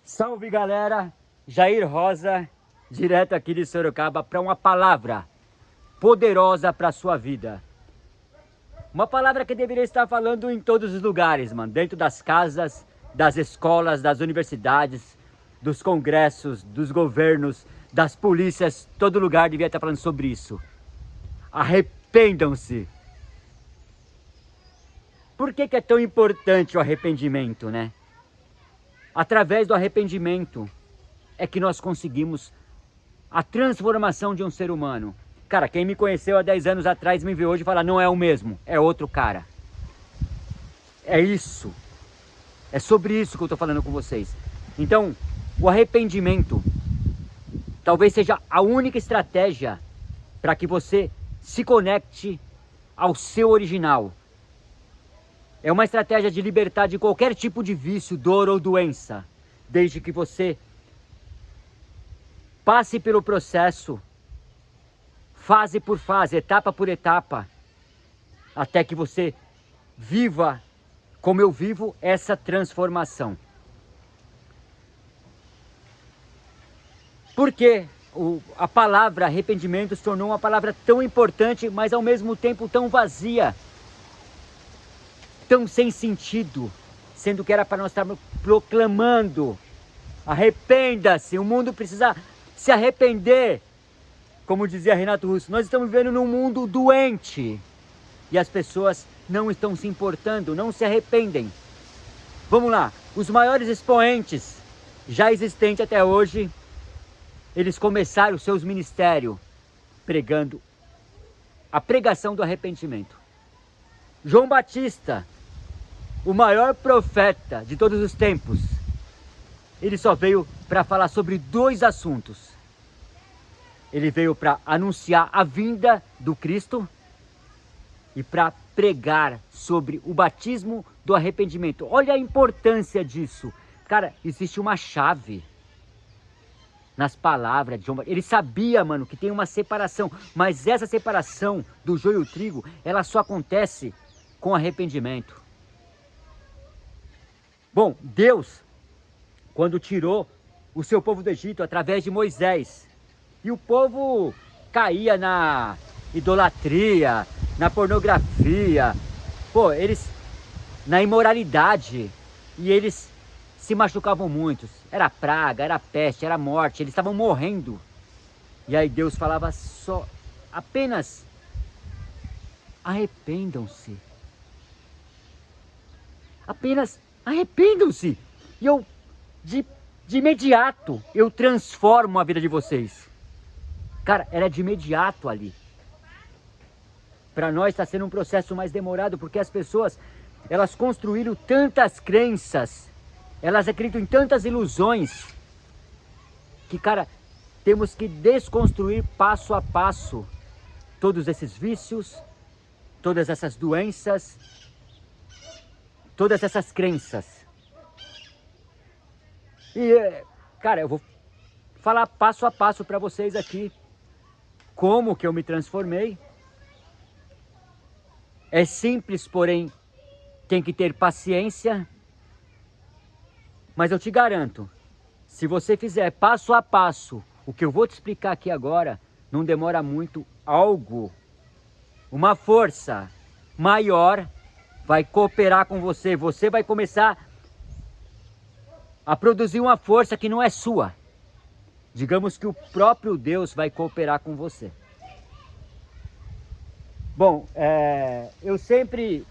Salve galera, Jair Rosa, direto aqui de Sorocaba para uma palavra poderosa para a sua vida. Uma palavra que deveria estar falando em todos os lugares, mano, dentro das casas, das escolas, das universidades, dos congressos, dos governos, das polícias, todo lugar devia estar falando sobre isso. Arrependam-se. Por que é tão importante o arrependimento, né? Através do arrependimento é que nós conseguimos a transformação de um ser humano. Cara, quem me conheceu há 10 anos atrás me vê hoje e fala, não é o mesmo, é outro cara. É isso. É sobre isso que eu estou falando com vocês. Então, o arrependimento talvez seja a única estratégia para que você se conecte ao seu original. É uma estratégia de libertar de qualquer tipo de vício, dor ou doença, desde que você passe pelo processo, fase por fase, etapa por etapa, até que você viva, como eu vivo, essa transformação. Por que a palavra arrependimento se tornou uma palavra tão importante, mas ao mesmo tempo tão vazia? Tão sem sentido, sendo que era para nós estarmos proclamando, arrependa-se, o mundo precisa se arrepender, como dizia Renato Russo, nós estamos vivendo num mundo doente, e as pessoas não estão se importando, não se arrependem. Vamos lá, os maiores expoentes já existentes até hoje, eles começaram seus ministérios pregando a pregação do arrependimento. João Batista, o maior profeta de todos os tempos, ele só veio para falar sobre dois assuntos. Ele veio para anunciar a vinda do Cristo e para pregar sobre o batismo do arrependimento. Olha a importância disso. Cara, existe uma chave nas palavras de João Batista. Ele sabia, mano, que tem uma separação, mas essa separação do joio e o trigo, ela só acontece com arrependimento. Bom, Deus, quando tirou o seu povo do Egito através de Moisés, e o povo caía na idolatria, na pornografia, eles na imoralidade, e eles se machucavam muito. Era praga, era peste, era morte, eles estavam morrendo. E aí Deus falava apenas arrependam-se. Apenas arrependam-se. E eu, de imediato, eu transformo a vida de vocês. Cara, era de imediato ali. Para nós está sendo um processo mais demorado, porque as pessoas, elas construíram tantas crenças, elas acreditam em tantas ilusões, que, cara, temos que desconstruir passo a passo todos esses vícios, todas essas doenças, todas essas crenças. E, cara, eu vou falar passo a passo para vocês aqui como que eu me transformei. É simples, porém tem que ter paciência. Mas eu te garanto, se você fizer passo a passo o que eu vou te explicar aqui agora, não demora muito, uma força maior vai cooperar com você. Você vai começar a produzir uma força que não é sua. Digamos que o próprio Deus vai cooperar com você. Bom, eu sempre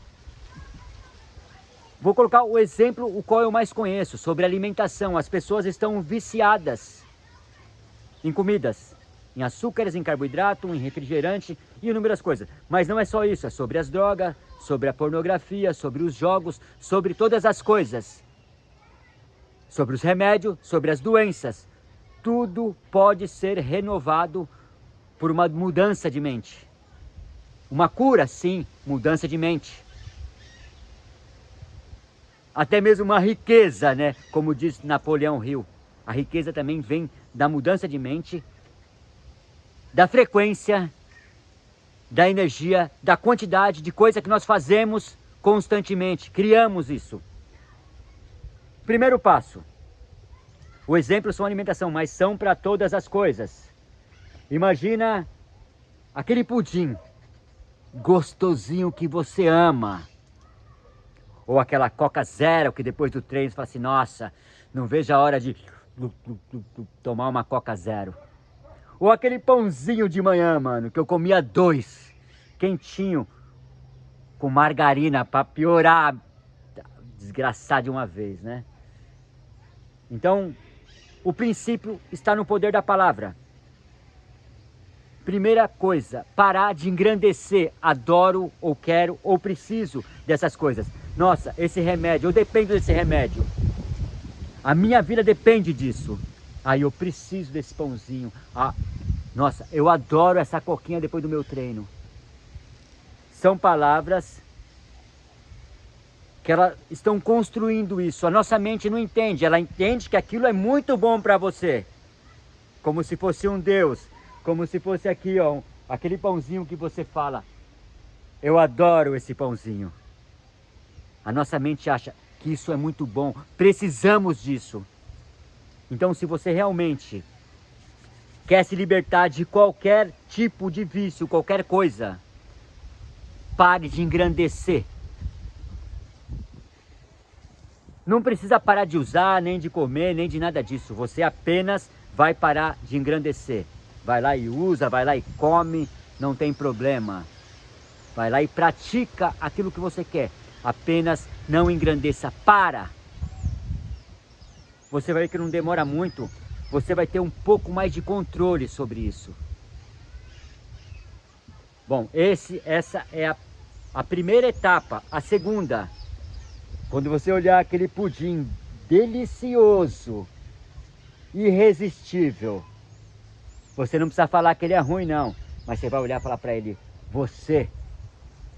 vou colocar o exemplo, o qual eu mais conheço, sobre alimentação. As pessoas estão viciadas em comidas, em açúcares, em carboidrato, em refrigerante e inúmeras coisas. Mas não é só isso, é sobre as drogas, sobre a pornografia, sobre os jogos, sobre todas as coisas. Sobre os remédios, sobre as doenças. Tudo pode ser renovado por uma mudança de mente. Uma cura, sim, mudança de mente. Até mesmo uma riqueza, né? Como diz Napoleão Hill. A riqueza também vem da mudança de mente, da frequência, da energia, da quantidade de coisa que nós fazemos constantemente. Criamos isso. Primeiro passo. O exemplo são alimentação, mas são para todas as coisas. Imagina aquele pudim gostosinho que você ama. Ou aquela Coca Zero que depois do treino você fala assim, nossa, não vejo a hora de tomar uma Coca Zero. Ou aquele pãozinho de manhã, mano, que eu comia 2, quentinho, com margarina para piorar, desgraçar de uma vez, né? Então, o princípio está no poder da palavra. Primeira coisa, parar de engrandecer, adoro ou quero ou preciso dessas coisas. Nossa, esse remédio, eu dependo desse remédio. A minha vida depende disso. Aí eu preciso desse pãozinho. Ah, nossa, eu adoro essa coquinha depois do meu treino. São palavras que elas estão construindo isso. A nossa mente não entende, ela entende que aquilo é muito bom para você. Como se fosse um Deus. Como se fosse aqui, ó, aquele pãozinho que você fala, eu adoro esse pãozinho. A nossa mente acha que isso é muito bom, precisamos disso. Então, se você realmente quer se libertar de qualquer tipo de vício, qualquer coisa, pare de engrandecer. Não precisa parar de usar, nem de comer, nem de nada disso. Você apenas vai parar de engrandecer. Vai lá e usa, vai lá e come, não tem problema. Vai lá e pratica aquilo que você quer. Apenas não engrandeça. Para! Você vai ver que não demora muito. Você vai ter um pouco mais de controle sobre isso. Bom, essa é a primeira etapa. A segunda, quando você olhar aquele pudim delicioso, irresistível, você não precisa falar que ele é ruim, não. Mas você vai olhar e falar para ele, você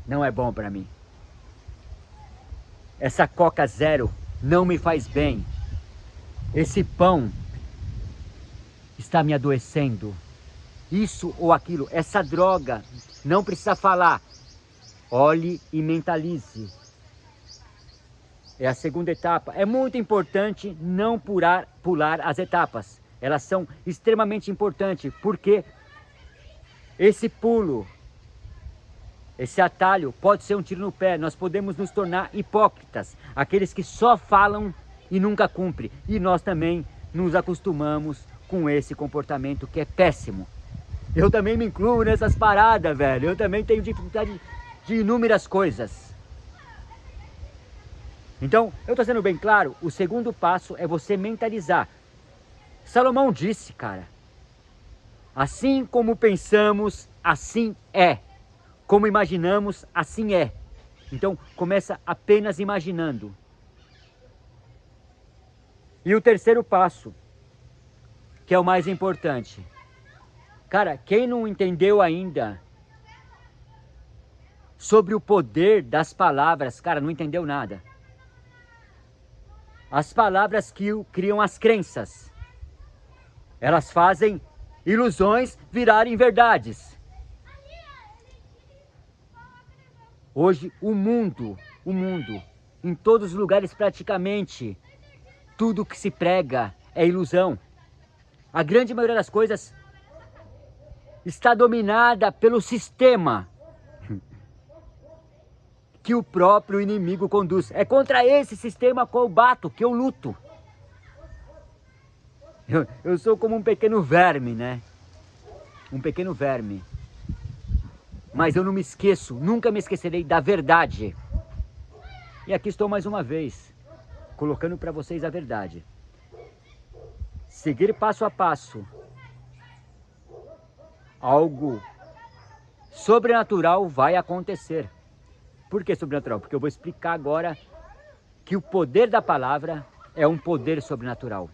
não é bom para mim. Essa Coca Zero não me faz bem. Esse pão está me adoecendo. Isso ou aquilo, essa droga, não precisa falar. Olhe e mentalize. É a segunda etapa. É muito importante não pular as etapas. Elas são extremamente importantes, porque esse pulo, esse atalho pode ser um tiro no pé. Nós podemos nos tornar hipócritas, aqueles que só falam e nunca cumprem. E nós também nos acostumamos com esse comportamento que é péssimo. Eu também me incluo nessas paradas, velho. Eu também tenho dificuldade de inúmeras coisas. Então, eu estou sendo bem claro, o segundo passo é você mentalizar. Salomão disse, cara, assim como pensamos, assim é. Como imaginamos, assim é. Então, começa apenas imaginando. E o terceiro passo, que é o mais importante. Cara, quem não entendeu ainda sobre o poder das palavras, cara, não entendeu nada. As palavras que criam as crenças. Elas fazem ilusões virarem verdades. Hoje o mundo, em todos os lugares praticamente, tudo que se prega é ilusão. A grande maioria das coisas está dominada pelo sistema que o próprio inimigo conduz. É contra esse sistema que eu bato, que eu luto. Eu sou como um pequeno verme, né? Um pequeno verme. Mas eu não me esqueço, nunca me esquecerei da verdade. E aqui estou mais uma vez, colocando para vocês a verdade. Seguir passo a passo. Algo sobrenatural vai acontecer. Por que sobrenatural? Porque eu vou explicar agora que o poder da palavra é um poder sobrenatural.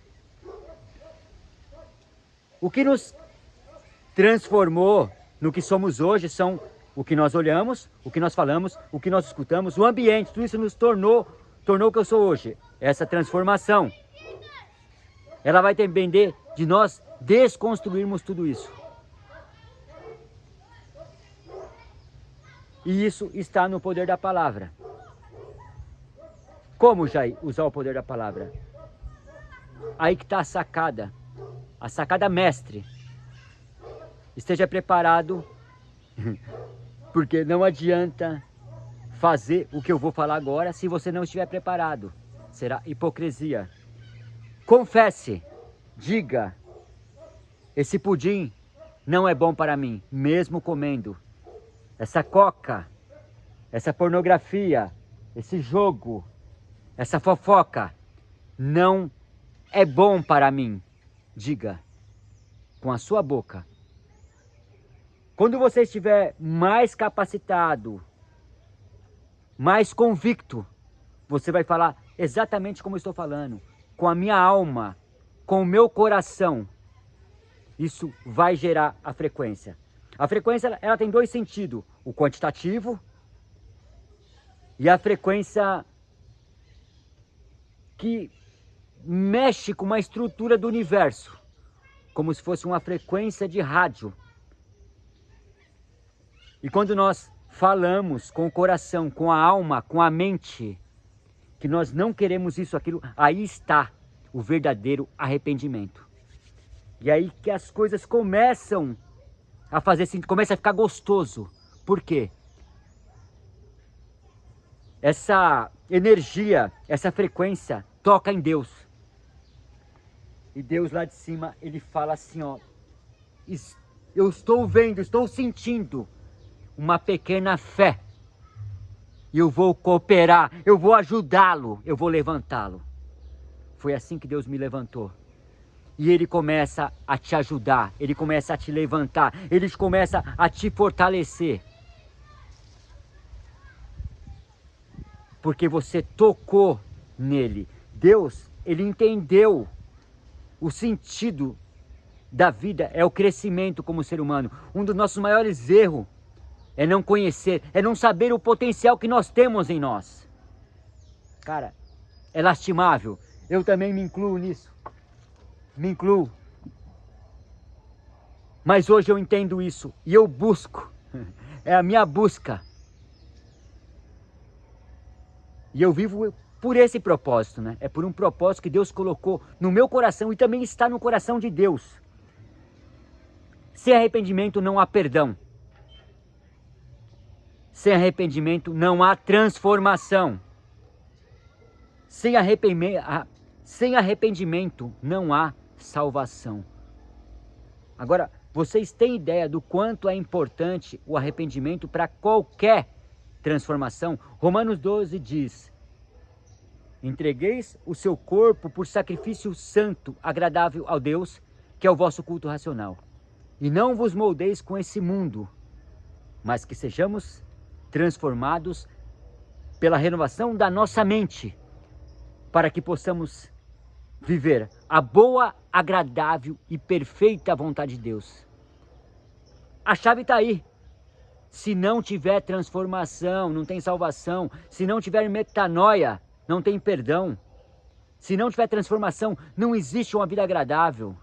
O que nos transformou no que somos hoje são o que nós olhamos, o que nós falamos, o que nós escutamos, o ambiente, tudo isso nos tornou o que eu sou hoje. Essa transformação, ela vai depender de nós desconstruirmos tudo isso. E isso está no poder da palavra. Como, Jair, usar o poder da palavra? aí que está a sacada mestre. Esteja preparado, porque não adianta fazer o que eu vou falar agora se você não estiver preparado. Será hipocrisia. Confesse, diga, esse pudim não é bom para mim, mesmo comendo. Essa coca, essa pornografia, esse jogo, essa fofoca, não é bom para mim. Diga com a sua boca. Quando você estiver mais capacitado, mais convicto, você vai falar exatamente como eu estou falando, com a minha alma, com o meu coração. Isso vai gerar a frequência. A frequência, ela tem dois sentidos, o quantitativo e a frequência que mexe com uma estrutura do universo, como se fosse uma frequência de rádio. E quando nós falamos com o coração, com a alma, com a mente, que nós não queremos isso, aquilo, aí está o verdadeiro arrependimento. E aí que as coisas começam a fazer sentido, começa a ficar gostoso. Por quê? Essa energia, essa frequência toca em Deus. E Deus lá de cima, ele fala assim, ó, eu estou vendo, estou sentindo uma pequena fé. E eu vou cooperar, eu vou ajudá-lo, eu vou levantá-lo. Foi assim que Deus me levantou. E Ele começa a te ajudar, Ele começa a te levantar, Ele começa a te fortalecer. Porque você tocou nele. Deus, Ele entendeu o sentido da vida, é o crescimento como ser humano. Um dos nossos maiores erros é não conhecer, é não saber o potencial que nós temos em nós. Cara, é lastimável. Eu também me incluo nisso. Me incluo. Mas hoje eu entendo isso e eu busco. É a minha busca. E eu vivo por esse propósito, né? É por um propósito que Deus colocou no meu coração e também está no coração de Deus. Sem arrependimento não há perdão. Sem arrependimento não há transformação. Sem arrependimento não há salvação. Agora, vocês têm ideia do quanto é importante o arrependimento para qualquer transformação? Romanos 12 diz: entregueis o seu corpo por sacrifício santo, agradável ao Deus, que é o vosso culto racional. E não vos moldeis com esse mundo, mas que sejamos transformados pela renovação da nossa mente, para que possamos viver a boa, agradável e perfeita vontade de Deus. A chave está aí. Se não tiver transformação, não tem salvação. Se não tiver metanoia, não tem perdão. Se não tiver transformação, não existe uma vida agradável.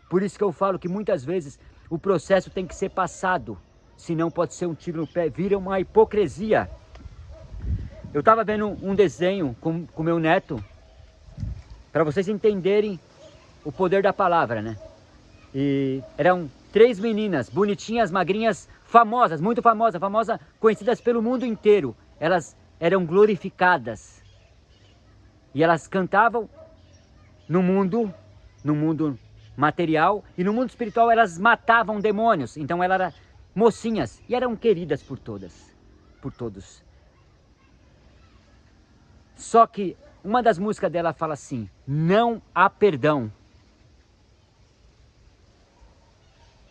Por isso que eu falo que muitas vezes o processo tem que ser passado. Senão pode ser um tiro no pé, vira uma hipocrisia. Eu estava vendo um desenho com meu neto, para vocês entenderem o poder da palavra, né? E eram 3 meninas, bonitinhas, magrinhas, famosas, muito famosas, conhecidas pelo mundo inteiro. Elas eram glorificadas. E elas cantavam no mundo material, e no mundo espiritual elas matavam demônios. Então elas eram mocinhas e eram queridas por todas, por todos. Só que uma das músicas dela fala assim: não há perdão.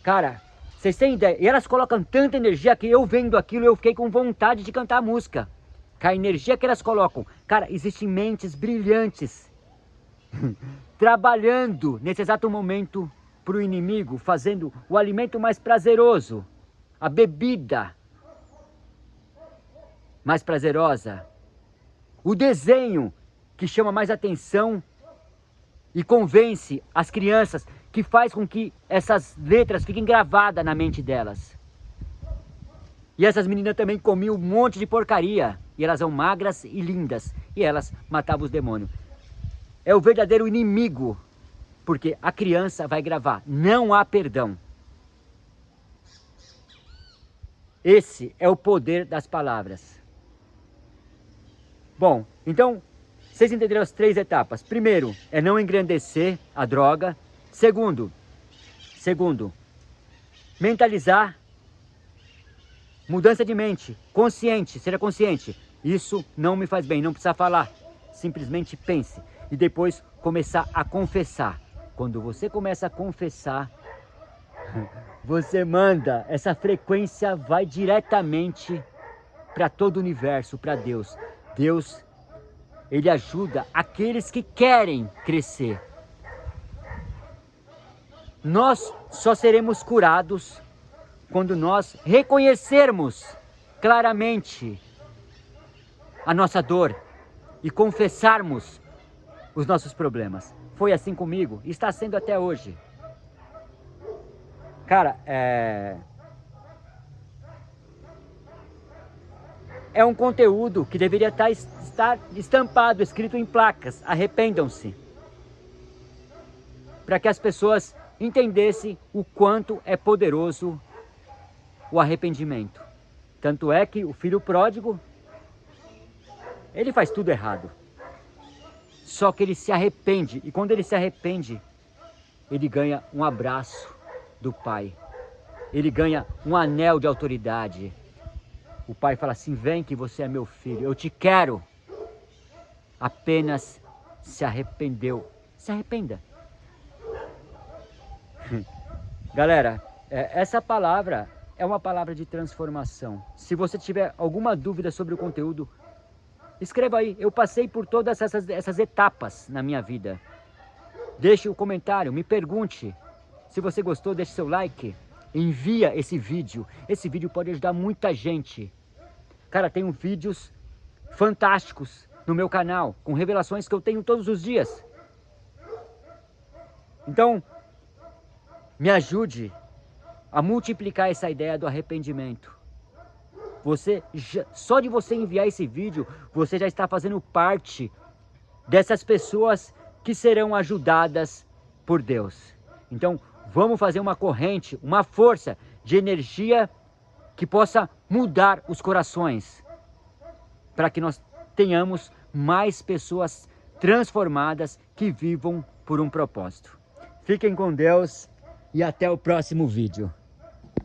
Cara, vocês têm ideia? E elas colocam tanta energia que eu vendo aquilo, eu fiquei com vontade de cantar a música. Com a energia que elas colocam. Cara, existem mentes brilhantes trabalhando nesse exato momento para o inimigo, fazendo o alimento mais prazeroso, a bebida mais prazerosa, o desenho que chama mais atenção e convence as crianças, que faz com que essas letras fiquem gravadas na mente delas. E essas meninas também comiam um monte de porcaria, e elas eram magras e lindas, e elas matavam os demônios. é o verdadeiro inimigo, porque a criança vai gravar, não há perdão. Esse é o poder das palavras. Bom, então, vocês entenderam as 3 etapas. Primeiro, é não engrandecer a droga. Segundo, mentalizar, mudança de mente, consciente, seja consciente. Isso não me faz bem, não precisa falar. Simplesmente pense. E depois começar a confessar. Quando você começa a confessar, você manda, essa frequência vai diretamente para todo o universo, para Deus. Deus, Ele ajuda aqueles que querem crescer. Nós só seremos curados quando nós reconhecermos claramente a nossa dor e confessarmos os nossos problemas. Foi assim comigo e está sendo até hoje. Cara, é um conteúdo que deveria estar estampado, escrito em placas. Arrependam-se. Para que as pessoas entendessem o quanto é poderoso o arrependimento. Tanto é que o filho pródigo, ele faz tudo errado. Só que ele se arrepende. E quando ele se arrepende, ele ganha um abraço do pai. Ele ganha um anel de autoridade. O pai fala assim: vem que você é meu filho, eu te quero. Apenas se arrependeu. Se arrependa. Galera, essa palavra é uma palavra de transformação. Se você tiver alguma dúvida sobre o conteúdo, escreva aí. Eu passei por todas essas etapas na minha vida. Deixe o comentário, me pergunte. Se você gostou, deixe seu like. Envia esse vídeo. Esse vídeo pode ajudar muita gente. Cara, tenho vídeos fantásticos no meu canal, com revelações que eu tenho todos os dias. Então, me ajude a multiplicar essa ideia do arrependimento. Só de você enviar esse vídeo, você já está fazendo parte dessas pessoas que serão ajudadas por Deus. Então, vamos fazer uma corrente, uma força de energia que possa mudar os corações, para que nós tenhamos mais pessoas transformadas que vivam por um propósito. Fiquem com Deus e até o próximo vídeo.